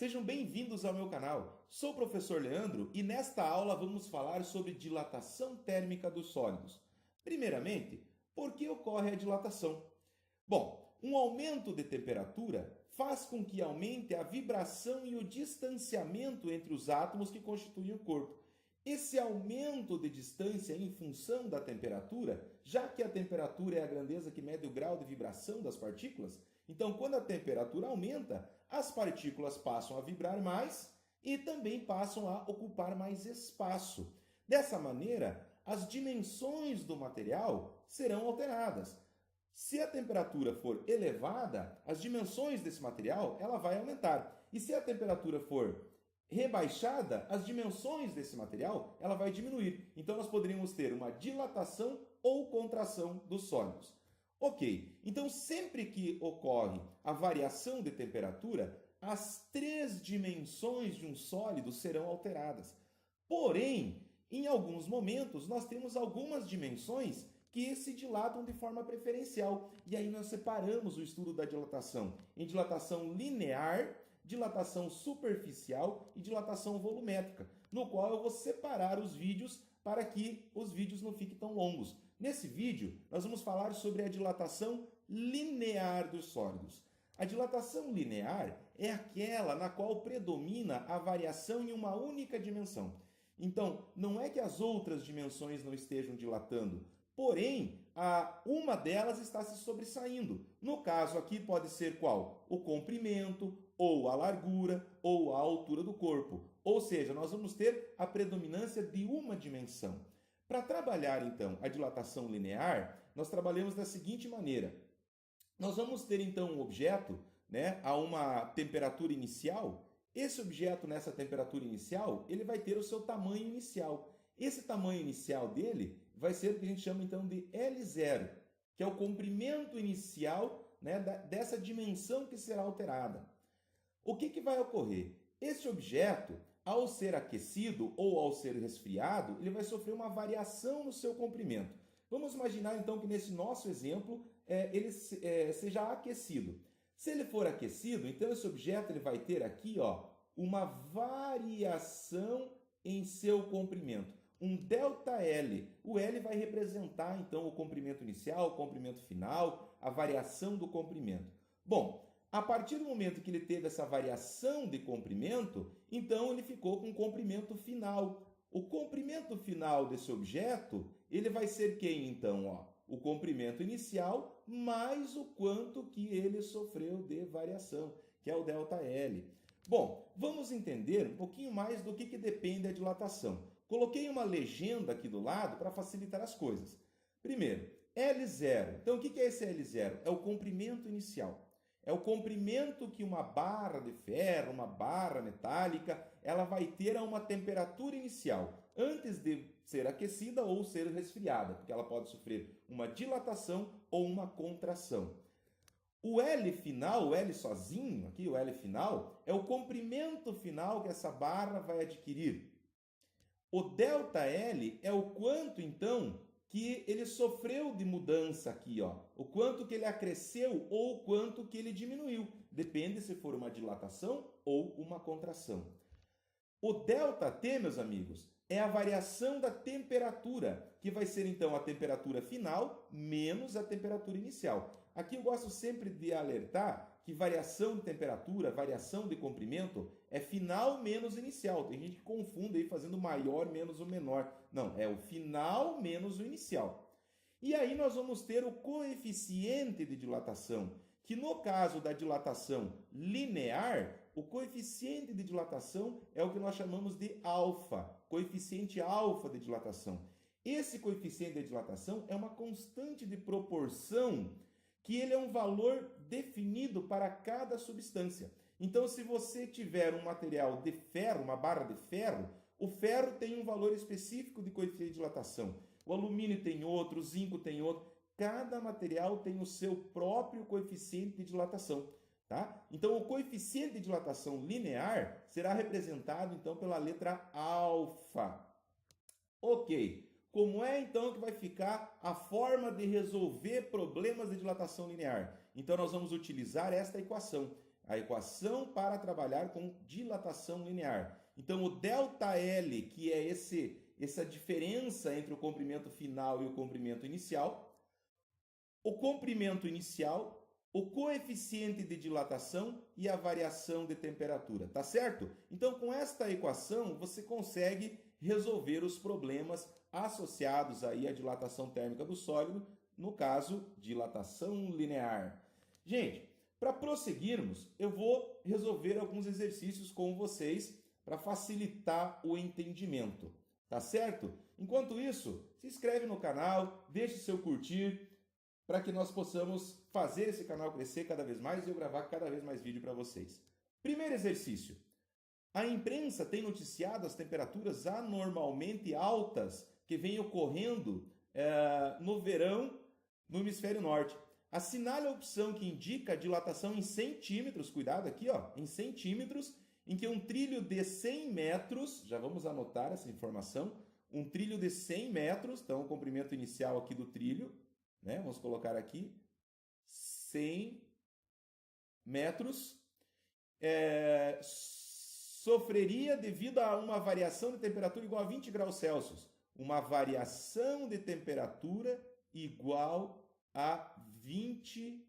sejam bem-vindos ao meu canal. Sou o professor Leandro e nesta aula vamos falar sobre dilatação térmica dos sólidos. Primeiramente, por que ocorre a dilatação? Bom, um aumento de temperatura faz com que aumente a vibração e o distanciamento entre os átomos que constituem o corpo. Esse aumento de distância em função da temperatura, já que a temperatura é a grandeza que mede o grau de vibração das partículas, então quando a temperatura aumenta, as partículas passam a vibrar mais e também passam a ocupar mais espaço. Dessa maneira, as dimensões do material serão alteradas. Se a temperatura for elevada, as dimensões desse material ela vai aumentar. E se a temperatura for rebaixada, as dimensões desse material ela vai diminuir. Então nós poderíamos ter uma dilatação ou contração dos sólidos. Ok, então sempre que ocorre a variação de temperatura, as três dimensões de um sólido serão alteradas. Porém, em alguns momentos, nós temos algumas dimensões que se dilatam de forma preferencial. E aí nós separamos o estudo da dilatação em dilatação linear, dilatação superficial e dilatação volumétrica, no qual eu vou separar os vídeos para que os vídeos não fiquem tão longos. Nesse vídeo, nós vamos falar sobre a dilatação linear dos sólidos. A dilatação linear é aquela na qual predomina a variação em uma única dimensão. Então, não é que as outras dimensões não estejam dilatando, porém, uma delas está se sobressaindo. No caso aqui pode ser qual? O comprimento, ou a largura, ou a altura do corpo. Ou seja, nós vamos ter a predominância de uma dimensão. Para trabalhar, então, a dilatação linear, nós trabalhamos da seguinte maneira. Nós vamos ter, então, um objeto a uma temperatura inicial. Esse objeto, nessa temperatura inicial, ele vai ter o seu tamanho inicial. Esse tamanho inicial dele vai ser o que a gente chama, então, de L0, que é o comprimento inicial dessa dimensão que será alterada. O que vai ocorrer? Esse objeto, ao ser aquecido ou ao ser resfriado, ele vai sofrer uma variação no seu comprimento. Vamos imaginar, então, que nesse nosso exemplo, ele seja aquecido. Se ele for aquecido, então esse objeto ele vai ter aqui uma variação em seu comprimento, um ΔL. O L vai representar, então, o comprimento inicial, o comprimento final, a variação do comprimento. Bom, a partir do momento que ele teve essa variação de comprimento, então ele ficou com um comprimento final. O comprimento final desse objeto, ele vai ser quem, então? O comprimento inicial mais o quanto que ele sofreu de variação, que é o ΔL. Bom, vamos entender um pouquinho mais do que depende a dilatação. Coloquei uma legenda aqui do lado para facilitar as coisas. Primeiro, L0. Então, o que é esse L0? É o comprimento inicial. É o comprimento que uma barra de ferro, uma barra metálica, ela vai ter a uma temperatura inicial, antes de ser aquecida ou ser resfriada, porque ela pode sofrer uma dilatação ou uma contração. O L final, o L sozinho, aqui o L final, é o comprimento final que essa barra vai adquirir. O ΔL é o quanto, então, que ele sofreu de mudança aqui, o quanto que ele acresceu ou o quanto que ele diminuiu. Depende se for uma dilatação ou uma contração. O ΔT, meus amigos, é a variação da temperatura, que vai ser então a temperatura final menos a temperatura inicial. Aqui eu gosto sempre de alertar que variação de temperatura, variação de comprimento é final menos inicial. Tem gente que confunde aí fazendo maior menos o menor. Não, é o final menos o inicial. E aí nós vamos ter o coeficiente de dilatação, que no caso da dilatação linear, o coeficiente de dilatação é o que nós chamamos de alfa, coeficiente alfa de dilatação. Esse coeficiente de dilatação é uma constante de proporção que ele é um valor definido para cada substância. Então, se você tiver um material de ferro, uma barra de ferro, o ferro tem um valor específico de coeficiente de dilatação. O alumínio tem outro, o zinco tem outro. Cada material tem o seu próprio coeficiente de dilatação. Tá? Então, o coeficiente de dilatação linear será representado, então, pela letra alfa. Ok. Como é, então, que vai ficar a forma de resolver problemas de dilatação linear? Então, nós vamos utilizar esta equação. A equação para trabalhar com dilatação linear. Então, o ΔL, que é essa diferença entre o comprimento final e o comprimento inicial, o comprimento inicial, o coeficiente de dilatação e a variação de temperatura, tá certo? Então, com esta equação, você consegue resolver os problemas associados aí à dilatação térmica do sólido, no caso, dilatação linear. Gente, para prosseguirmos, eu vou resolver alguns exercícios com vocês para facilitar o entendimento, tá certo? Enquanto isso, se inscreve no canal, deixe seu curtir, para que nós possamos fazer esse canal crescer cada vez mais e eu gravar cada vez mais vídeo para vocês. Primeiro exercício. A imprensa tem noticiado as temperaturas anormalmente altas que vêm ocorrendo no verão no hemisfério norte. Assinale a opção que indica a dilatação em centímetros, cuidado aqui, ó, em centímetros, em que um trilho de 100 metros, já vamos anotar essa informação, um trilho de 100 metros, então o comprimento inicial aqui do trilho, né? Vamos colocar aqui 100 metros, sofreria devido a uma variação de temperatura igual a 20 graus Celsius. Uma variação de temperatura igual a 20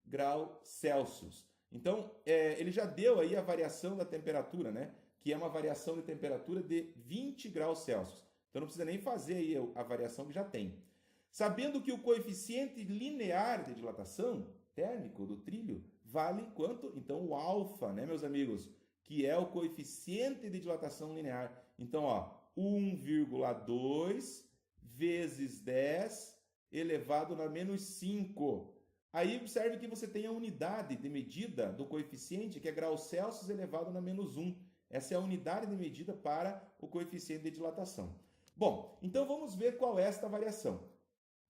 graus Celsius. Então, ele já deu aí a variação da temperatura, né? Que é uma variação de temperatura de 20 graus Celsius. Então, não precisa nem fazer aí a variação que já tem. Sabendo que o coeficiente linear de dilatação térmico do trilho vale quanto? Então, o alfa, né, meus amigos? Que é o coeficiente de dilatação linear. Então, ó, 1,2 vezes 10 elevado na menos 5. Aí, observe que você tem a unidade de medida do coeficiente, que é graus Celsius elevado na menos 1. Essa é a unidade de medida para o coeficiente de dilatação. Bom, então vamos ver qual é esta variação.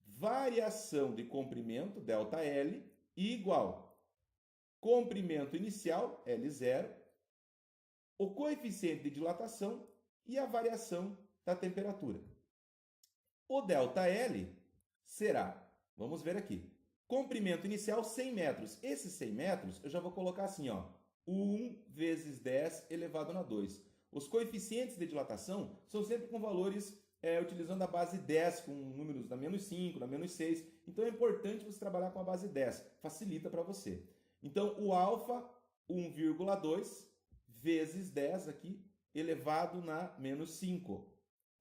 Variação de comprimento, ΔL, igual comprimento inicial, L0, o coeficiente de dilatação e a variação da temperatura. O ΔL será, vamos ver aqui, comprimento inicial 100 metros. Esses 100 metros eu já vou colocar assim, ó, 1 vezes 10 elevado na 2. Os coeficientes de dilatação são sempre com valores utilizando a base 10, com números da menos 5, da menos 6. Então é importante você trabalhar com a base 10, facilita para você. Então o alfa, 1,2 vezes 10 aqui, elevado na menos 5,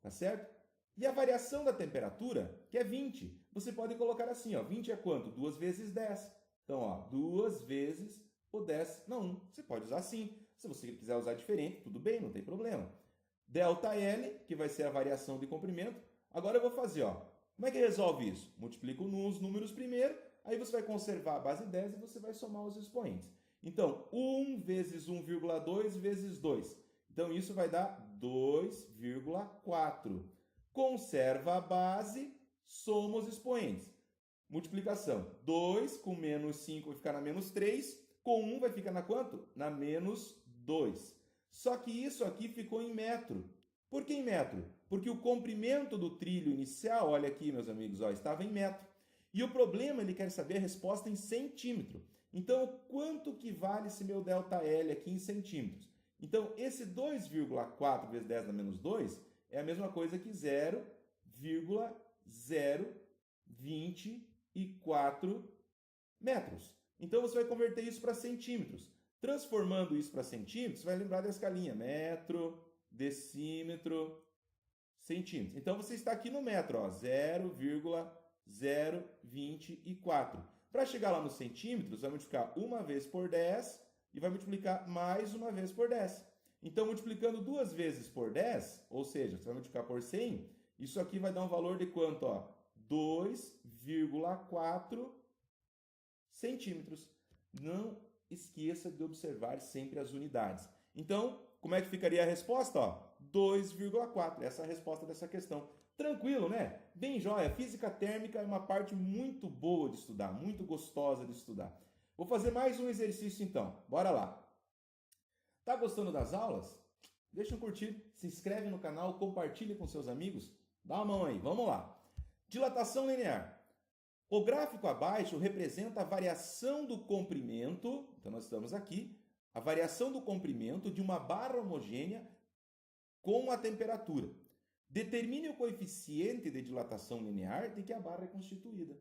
tá certo? E a variação da temperatura, que é 20, você pode colocar assim, ó, 20 é quanto? 2 vezes 10. Então, ó, 2 vezes o 10 na 1. Você pode usar assim. Se você quiser usar diferente, tudo bem, não tem problema. ΔL, que vai ser a variação de comprimento. Agora eu vou fazer, ó. Como é que resolve isso? Multiplico os números primeiro, aí você vai conservar a base 10 e você vai somar os expoentes. Então, 1 vezes 1,2 vezes 2. Então, isso vai dar 2,4. Conserva a base, soma os expoentes. Multiplicação. 2 com menos 5 vai ficar na menos 3. Com 1 vai ficar na quanto? Na menos 2. Só que isso aqui ficou em metro. Por que em metro? Porque o comprimento do trilho inicial, olha aqui, meus amigos, ó, estava em metro. E o problema, ele quer saber a resposta em centímetro. Então, quanto que vale esse meu ΔL aqui em centímetros? Então, esse 2,4 vezes 10 na menos 2 é a mesma coisa que 0,024 metros. Então, você vai converter isso para centímetros. Transformando isso para centímetros, você vai lembrar da escalinha. Metro, decímetro, centímetros. Então, você está aqui no metro, ó, 0,024. Para chegar lá nos centímetros, vai multiplicar uma vez por 10 e vai multiplicar mais uma vez por 10. Então, multiplicando duas vezes por 10, ou seja, você vai multiplicar por 100, isso aqui vai dar um valor de quanto? 2,4 centímetros. Não esqueça de observar sempre as unidades. Então, como é que ficaria a resposta? 2,4. Essa é a resposta dessa questão. Tranquilo, né? Bem joia. Física térmica é uma parte muito boa de estudar, muito gostosa de estudar. Vou fazer mais um exercício então. Bora lá. Tá gostando das aulas? Deixa um curtir, se inscreve no canal, compartilhe com seus amigos. Dá uma mão aí, vamos lá. Dilatação linear. O gráfico abaixo representa a variação do comprimento, então nós estamos aqui, a variação do comprimento de uma barra homogênea com a temperatura. Determine o coeficiente de dilatação linear de que a barra é constituída.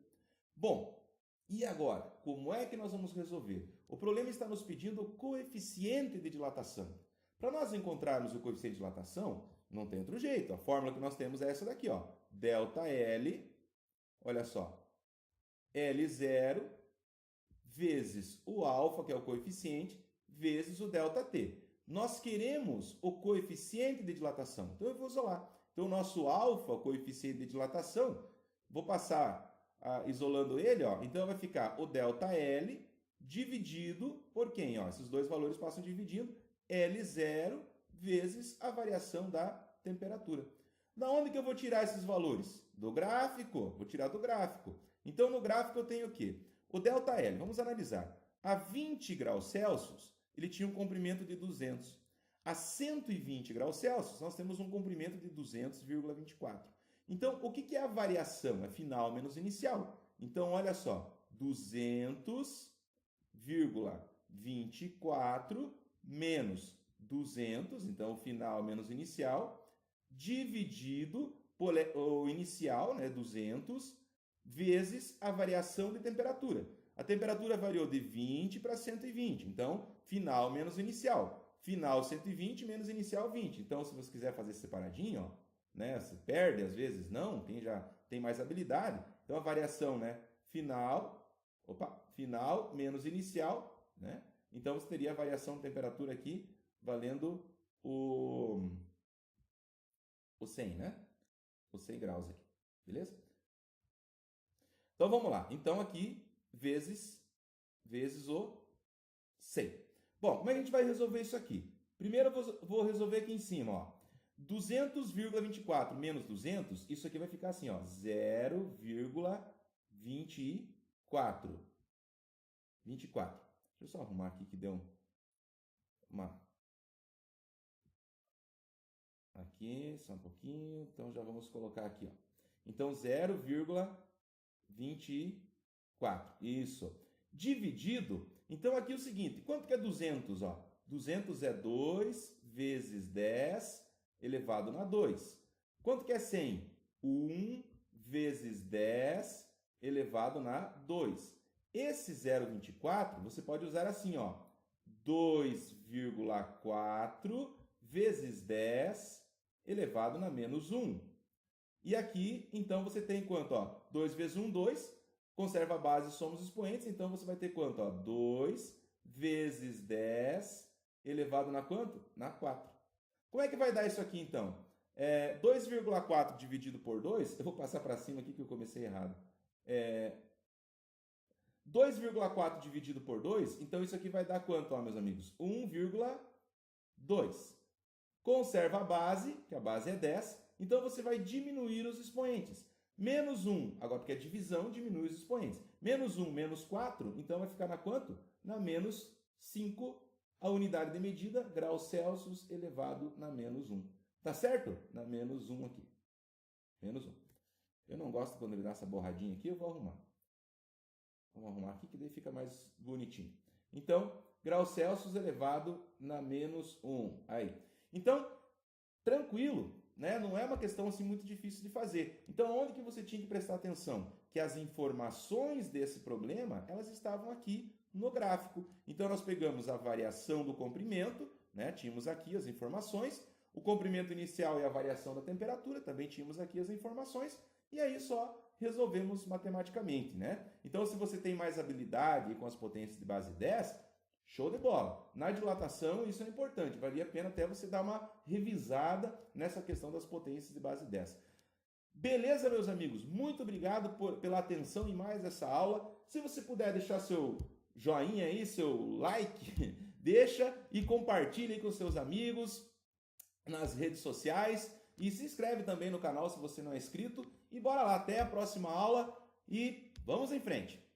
Bom, e agora? Como é que nós vamos resolver? O problema está nos pedindo o coeficiente de dilatação. Para nós encontrarmos o coeficiente de dilatação, não tem outro jeito. A fórmula que nós temos é essa daqui, ó. Delta L, olha só, L0 vezes o alfa, que é o coeficiente, vezes o delta T. Nós queremos o coeficiente de dilatação. Então, eu vou isolar. Então, o nosso alfa, o coeficiente de dilatação, vou passar isolando ele, ó. Então, vai ficar o delta L dividido por quem? Ó, esses dois valores passam dividindo. L0 vezes a variação da temperatura. Da onde que eu vou tirar esses valores? Do gráfico. Vou tirar do gráfico. Então, no gráfico eu tenho o quê? O delta L, vamos analisar. A 20 graus Celsius, ele tinha um comprimento de 200. A 120 graus Celsius, nós temos um comprimento de 200,24. Então, o que é a variação? É final menos inicial. Então, olha só, 200,24 menos 200, então, final menos inicial, dividido por o inicial, né, 200, vezes a variação de temperatura. A temperatura variou de 20 para 120, então, final menos inicial. Final 120 menos inicial 20. Então, se você quiser fazer separadinho, ó, né, você perde, às vezes não, quem já tem mais habilidade. Então, a variação, né, final menos inicial, né? Então, você teria a variação de temperatura aqui valendo o 100, né? Os 100 graus aqui, beleza? Então, vamos lá. Então, aqui, vezes o 100. Bom, como é que a gente vai resolver isso aqui? Primeiro, eu vou resolver aqui em cima, ó. 200,24 menos 200, isso aqui vai ficar assim, ó, 0,24. 24. Deixa eu só arrumar aqui que deu uma... Aqui, só um pouquinho. Então, já vamos colocar aqui, ó. Então, 0,24. Isso. Dividido. Então, aqui é o seguinte. Quanto que é 200, ó? 200 é 2 vezes 10 elevado na 2. Quanto que é 100? 1 vezes 10 elevado na 2. Esse 0,24 você pode usar assim, ó. 2,4 vezes 10 elevado na menos 1. E aqui, então, você tem quanto? Ó? 2 vezes 1, 2. Conserva a base, somos expoentes. Então, você vai ter quanto? Ó? 2 vezes 10 elevado na quanto? Na 4. Como é que vai dar isso aqui, então? 2,4 dividido por 2, eu vou passar para cima aqui que eu comecei errado. 2,4 dividido por 2, então isso aqui vai dar quanto, ó, meus amigos? 1,2. Conserva a base, que a base é 10, então você vai diminuir os expoentes. Menos 1, agora porque é divisão, diminui os expoentes. Menos 1, menos 4, então vai ficar na quanto? Na menos 5, a unidade de medida, graus Celsius elevado na menos 1. Tá certo? Na menos 1 aqui. Menos 1. Eu não gosto quando ele dá essa borradinha aqui, eu vou arrumar. Vamos arrumar aqui que daí fica mais bonitinho. Então, graus Celsius elevado na menos 1. Aí. Então, tranquilo, né? Não é uma questão assim muito difícil de fazer. Então, onde que você tinha que prestar atenção? Que as informações desse problema, elas estavam aqui no gráfico. Então, nós pegamos a variação do comprimento, né? Tínhamos aqui as informações, o comprimento inicial e a variação da temperatura, também tínhamos aqui as informações, e aí só resolvemos matematicamente, né? Então, se você tem mais habilidade com as potências de base 10, show de bola. Na dilatação, isso é importante. Valia a pena até você dar uma revisada nessa questão das potências de base 10. Beleza, meus amigos? Muito obrigado pela atenção em mais essa aula. Se você puder deixar seu joinha aí, seu like, deixa e compartilha aí com seus amigos nas redes sociais. E se inscreve também no canal se você não é inscrito. E bora lá, até a próxima aula e vamos em frente!